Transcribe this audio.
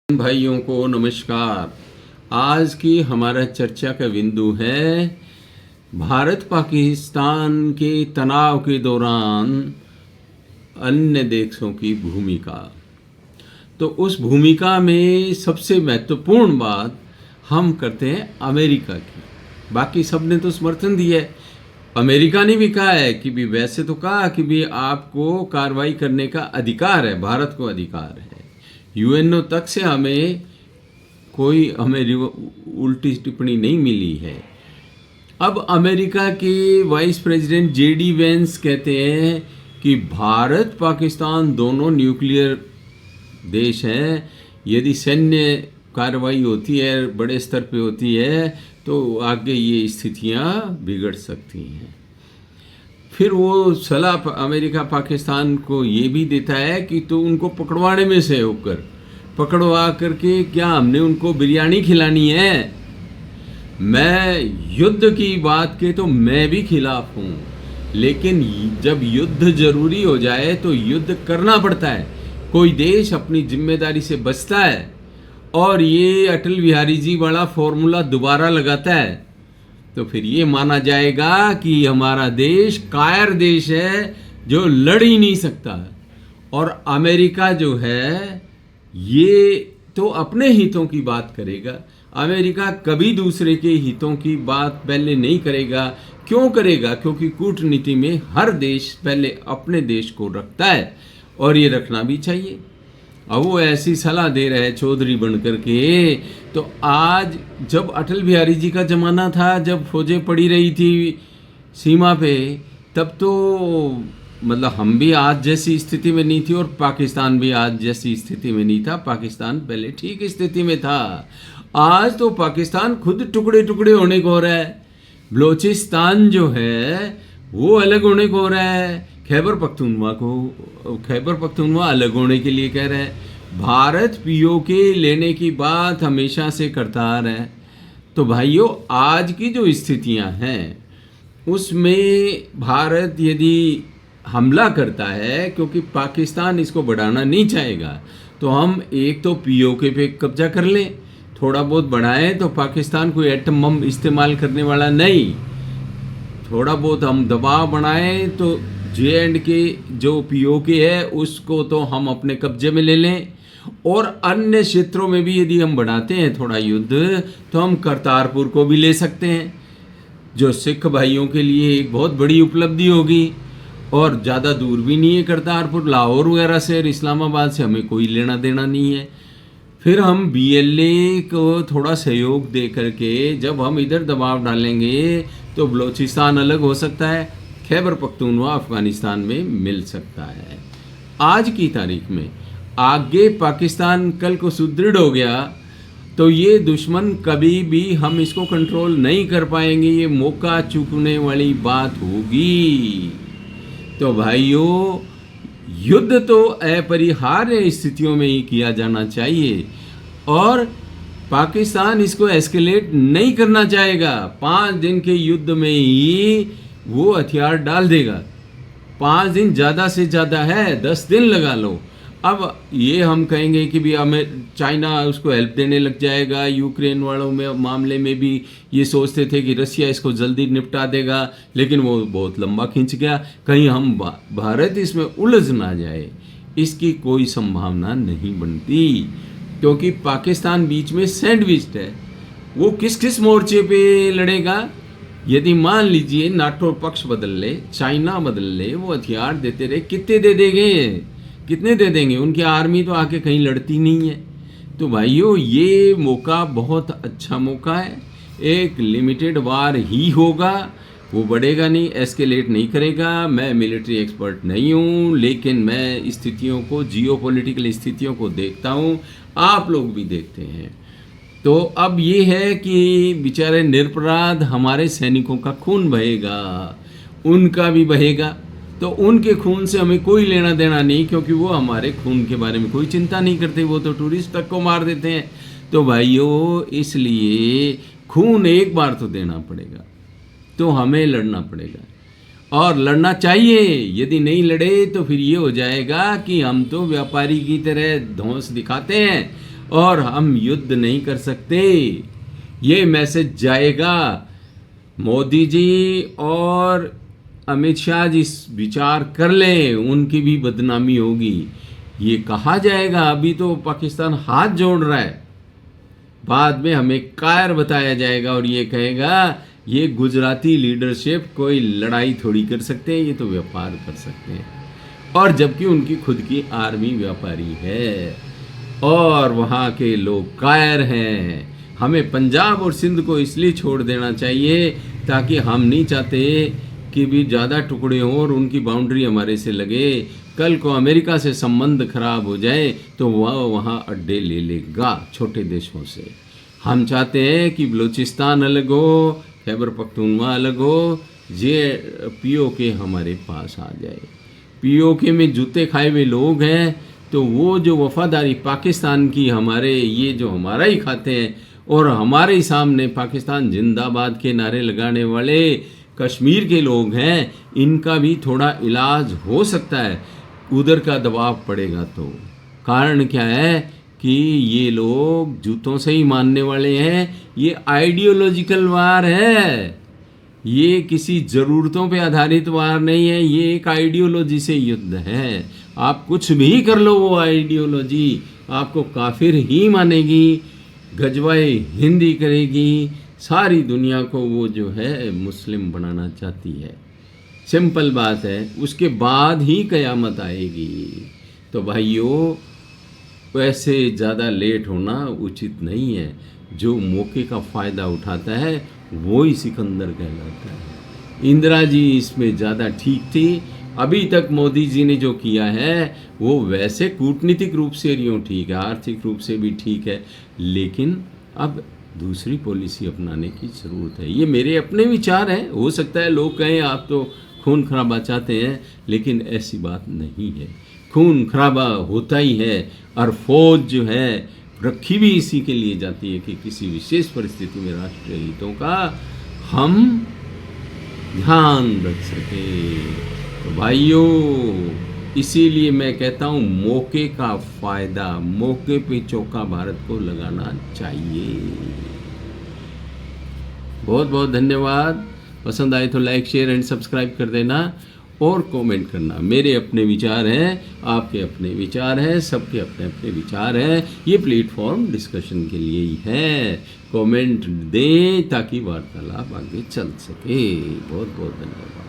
भाइयों को नमस्कार। आज की हमारा चर्चा का बिंदु है भारत पाकिस्तान के तनाव के दौरान अन्य देशों की भूमिका। तो उस भूमिका में सबसे महत्वपूर्ण बात हम करते हैं अमेरिका की। बाकी सब ने तो समर्थन दिया है। अमेरिका ने भी कहा है कि भी वैसे तो कहा कि भी आपको कार्रवाई करने का अधिकार है, भारत को अधिकार है। यूएनओ तक से हमें उल्टी टिप्पणी नहीं मिली है। अब अमेरिका के वाइस प्रेसिडेंट जेडी वेंस कहते हैं कि भारत पाकिस्तान दोनों न्यूक्लियर देश हैं। यदि सैन्य कार्रवाई होती है, बड़े स्तर पे होती है, तो आगे ये स्थितियां बिगड़ सकती हैं। फिर वो सलाह अमेरिका पाकिस्तान को ये भी देता है कि तो उनको पकड़वाने में सहयोग कर, पकड़वा करके क्या हमने उनको बिरयानी खिलानी है। मैं युद्ध की बात के तो मैं भी खिलाफ हूँ, लेकिन जब युद्ध जरूरी हो जाए तो युद्ध करना पड़ता है। कोई देश अपनी जिम्मेदारी से बचता है और ये अटल बिहारी जी वाला फॉर्मूला दोबारा लगाता है तो फिर ये माना जाएगा कि हमारा देश कायर देश है जो लड़ ही नहीं सकता। और अमेरिका जो है ये तो अपने हितों की बात करेगा। अमेरिका कभी दूसरे के हितों की बात पहले नहीं करेगा। क्यों करेगा? क्योंकि कूटनीति में हर देश पहले अपने देश को रखता है और ये रखना भी चाहिए। अब वो ऐसी सलाह दे रहे हैं चौधरी बन करके। तो आज जब अटल बिहारी जी का ज़माना था, जब फौजें पड़ी रही थी सीमा पे, तब तो मतलब हम भी आज जैसी स्थिति में नहीं थी और पाकिस्तान भी आज जैसी स्थिति में नहीं था। पाकिस्तान पहले ठीक स्थिति में था। आज तो पाकिस्तान खुद टुकड़े टुकड़े होने को हो रहा है। बलोचिस्तान जो है वो अलग होने को हो रहा है। खैबर पख्तूनवा अलग होने के लिए कह रहे हैं। भारत पीओके लेने की बात हमेशा से करता आ रहा है। तो भाइयों, आज की जो स्थितियां हैं उसमें भारत यदि हमला करता है, क्योंकि पाकिस्तान इसको बढ़ाना नहीं चाहेगा, तो हम एक तो पीओके पे कब्जा कर लें, थोड़ा बहुत बढ़ाएं तो पाकिस्तान कोई एटम बम इस्तेमाल करने वाला नहीं। थोड़ा बहुत हम दबाव बनाएं तो J&K जो पीओके है उसको तो हम अपने कब्जे में ले लें। और अन्य क्षेत्रों में भी यदि हम बढ़ाते हैं थोड़ा युद्ध, तो हम करतारपुर को भी ले सकते हैं, जो सिख भाइयों के लिए एक बहुत बड़ी उपलब्धि होगी। और ज़्यादा दूर भी नहीं है करतारपुर, लाहौर वगैरह से और इस्लामाबाद से हमें कोई लेना देना नहीं है। फिर हम BLA को थोड़ा सहयोग दे करके जब हम इधर दबाव डालेंगे तो बलोचिस्तान अलग हो सकता है, खैबर पख्तूनवा अफगानिस्तान में मिल सकता है। आज की तारीख में आगे पाकिस्तान कल को सुदृढ़ हो गया तो ये दुश्मन कभी भी हम इसको कंट्रोल नहीं कर पाएंगे। ये मौका चूकने वाली बात होगी। तो भाइयों, युद्ध तो अपरिहार्य स्थितियों में ही किया जाना चाहिए और पाकिस्तान इसको एस्केलेट नहीं करना चाहेगा। 5 दिन के युद्ध में ही वो हथियार डाल देगा। 5 दिन ज़्यादा से ज़्यादा है, 10 दिन लगा लो। अब ये हम कहेंगे कि भी हमें चाइना उसको हेल्प देने लग जाएगा। यूक्रेन वालों में मामले में भी ये सोचते थे कि रसिया इसको जल्दी निपटा देगा, लेकिन वो बहुत लंबा खिंच गया। कहीं हम भारत इसमें उलझ ना जाए, इसकी कोई संभावना नहीं बनती, क्योंकि पाकिस्तान बीच में सैंडविच्ड है। वो किस किस मोर्चे पे लड़ेगा? यदि मान लीजिए नाटो पक्ष बदल ले, चाइना बदल ले, वो हथियार देते रहे, कितने दे देंगे? उनकी आर्मी तो आके कहीं लड़ती नहीं है। तो भाइयों, ये मौका बहुत अच्छा मौका है। एक लिमिटेड वार ही होगा, वो बढ़ेगा नहीं, एस्केलेट नहीं करेगा। मैं मिलिट्री एक्सपर्ट नहीं हूँ, लेकिन मैं स्थितियों को, जियोपॉलिटिकल स्थितियों को देखता हूँ, आप लोग भी देखते हैं। तो अब ये है कि बेचारे निरपराध हमारे सैनिकों का खून बहेगा, उनका भी बहेगा। तो उनके खून से हमें कोई लेना देना नहीं, क्योंकि वो हमारे खून के बारे में कोई चिंता नहीं करते। वो तो टूरिस्ट तक को मार देते हैं। तो भाइयों, इसलिए खून एक बार तो देना पड़ेगा, तो हमें लड़ना पड़ेगा और लड़ना चाहिए। यदि नहीं लड़े तो फिर ये हो जाएगा कि हम तो व्यापारी की तरह धौंस दिखाते हैं और हम युद्ध नहीं कर सकते। ये मैसेज जाएगा। मोदी जी और अमित शाह जी विचार कर लें, उनकी भी बदनामी होगी। ये कहा जाएगा अभी तो पाकिस्तान हाथ जोड़ रहा है, बाद में हमें कायर बताया जाएगा और ये कहेगा ये गुजराती लीडरशिप कोई लड़ाई थोड़ी कर सकते हैं, ये तो व्यापार कर सकते हैं। और जबकि उनकी खुद की आर्मी व्यापारी है और वहाँ के लोग कायर हैं। हमें पंजाब और सिंध को इसलिए छोड़ देना चाहिए ताकि हम नहीं चाहते कि भी ज़्यादा टुकड़े हों और उनकी बाउंड्री हमारे से लगे। कल को अमेरिका से संबंध खराब हो जाए तो वह वहाँ अड्डे ले लेगा छोटे देशों से। हम चाहते हैं कि बलूचिस्तान अलग हो, खैबर पख्तूनख्वा अलग हो, ये पीओके हमारे पास आ जाए। पीओके में जूते खाए हुए लोग हैं, तो वो जो वफादारी पाकिस्तान की हमारे ये जो हमारा ही खाते हैं और हमारे ही सामने पाकिस्तान जिंदाबाद के नारे लगाने वाले कश्मीर के लोग हैं, इनका भी थोड़ा इलाज हो सकता है। उधर का दबाव पड़ेगा तो कारण क्या है कि ये लोग जूतों से ही मानने वाले हैं। ये आइडियोलॉजिकल वार है, ये किसी ज़रूरतों पे आधारित वार नहीं है, ये एक आइडियोलॉजी से युद्ध है। आप कुछ भी कर लो, वो आइडियोलॉजी आपको काफिर ही मानेगी, गजवाए हिंदी करेगी, सारी दुनिया को वो जो है मुस्लिम बनाना चाहती है। सिंपल बात है, उसके बाद ही कयामत आएगी। तो भाइयों, वैसे ज़्यादा लेट होना उचित नहीं है। जो मौके का फ़ायदा उठाता है वो ही सिकंदर कहलाता है। इंदिरा जी इसमें ज़्यादा ठीक थी। अभी तक मोदी जी ने जो किया है वो वैसे कूटनीतिक रूप से यूँ ठीक है, आर्थिक रूप से भी ठीक है, लेकिन अब दूसरी पॉलिसी अपनाने की ज़रूरत है। ये मेरे अपने विचार हैं, हो सकता है लोग कहें आप तो खून खराबा चाहते हैं, लेकिन ऐसी बात नहीं है। खून खराबा होता ही है और फौज जो है रखी भी इसी के लिए जाती है कि किसी विशेष परिस्थिति में राष्ट्रीय हितों का हम ध्यान रख सकें। तो भाइयों, इसीलिए मैं कहता हूँ मौके का फ़ायदा, मौके पे चौका भारत को लगाना चाहिए। बहुत बहुत धन्यवाद। पसंद आए तो लाइक, शेयर एंड सब्सक्राइब कर देना और कमेंट करना। मेरे अपने विचार हैं, आपके अपने विचार हैं, सबके अपने अपने विचार हैं। ये प्लेटफॉर्म डिस्कशन के लिए ही है। कमेंट दें ताकि वार्तालाप आगे चल सके। बहुत बहुत धन्यवाद।